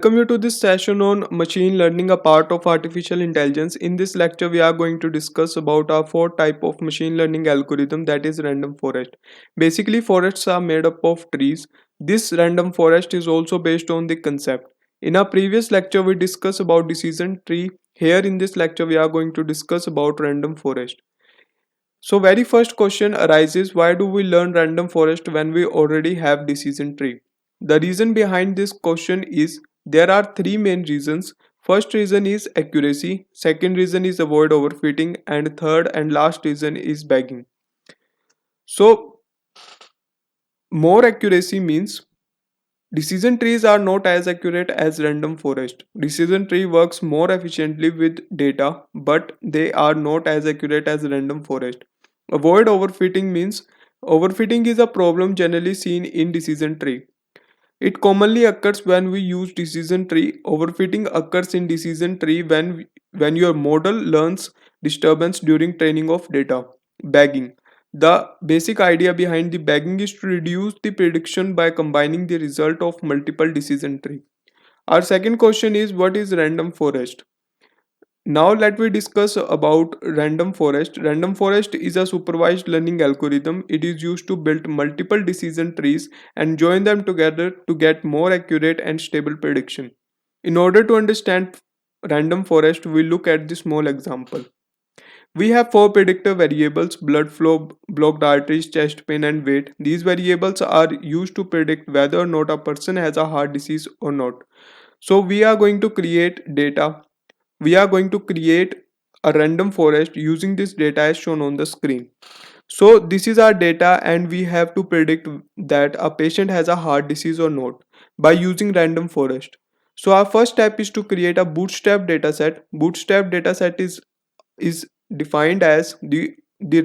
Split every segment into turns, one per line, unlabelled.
Welcome you to this session on machine learning, a part of artificial intelligence. In this lecture, we are going to discuss about our fourth type of machine learning algorithm, that is random forest. Basically, forests are made up of trees. This random forest is also based on the concept. In our previous lecture, we discussed about decision tree. Here in this lecture, we are going to discuss about random forest. So very first question arises, why do we learn random forest when we already have decision tree? The reason behind this question is there are three main reasons. First reason is accuracy, second reason is avoid overfitting, and third and last reason is bagging. So more accuracy means decision trees are not as accurate as random forest. Decision tree works more efficiently with data, but they are not as accurate as random forest. Avoid overfitting means overfitting is a problem generally seen in decision tree. It commonly occurs when we use decision tree. Overfitting occurs in decision tree when your model learns disturbance during training of data. Bagging. The basic idea behind the bagging is to reduce the prediction by combining the result of multiple decision tree. Our second question is, what is random forest? Now let we discuss about random forest. Random forest is a supervised learning algorithm. It is used to build multiple decision trees and join them together to get more accurate and stable prediction. In order to understand random forest, we look at the small example. We have four predictor variables: blood flow, blocked arteries, chest pain, and weight. These variables are used to predict whether or not a person has a heart disease or not. So we are going to create data. We are going to create a random forest using this data as shown on the screen. So this is our data and we have to predict that a patient has a heart disease or not by using random forest. So our first step is to create a bootstrap dataset. Bootstrap dataset is defined as the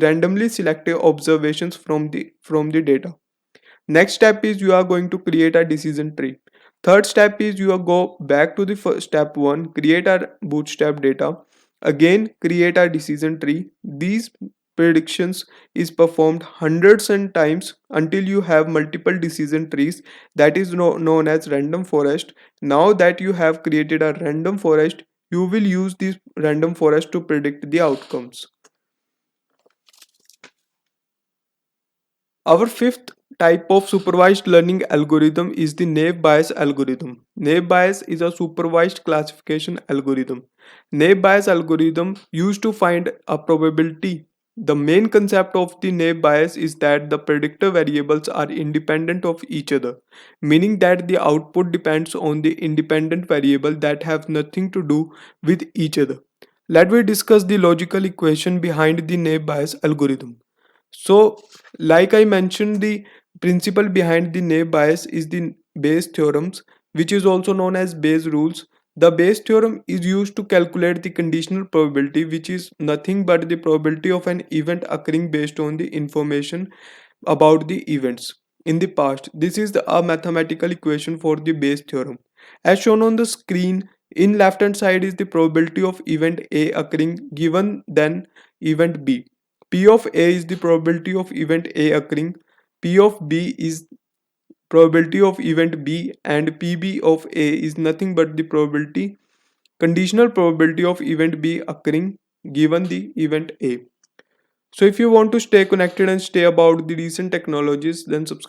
randomly selected observations from the data. Next step is you are going to create a decision tree. Third step is you are go back to the first step one, create a bootstrap data. Again, create a decision tree. These predictions is performed hundreds and times until you have multiple decision trees, that is known as random forest. Now that you have created a random forest, you will use this random forest to predict the outcomes. Our fifth type of supervised learning algorithm is the Naive Bayes algorithm. Naive Bayes is a supervised classification algorithm. Naive Bayes algorithm used to find a probability. The main concept of the Naive Bayes is that the predictor variables are independent of each other, meaning that the output depends on the independent variable that have nothing to do with each other. Let me discuss the logical equation behind the Naive Bayes algorithm. So, like I mentioned, the principle behind the Naive Bayes is the Bayes theorems, which is also known as Bayes rules. The Bayes theorem is used to calculate the conditional probability, which is nothing but the probability of an event occurring based on the information about the events in the past. This is a mathematical equation for the Bayes theorem. As shown on the screen, in left hand side is the probability of event A occurring given then event B. P of A is the probability of event A occurring, P of B is probability of event B, and PB of A is nothing but the probability, conditional probability of event B occurring given the event A. So if you want to stay connected and stay about the recent technologies, then subscribe.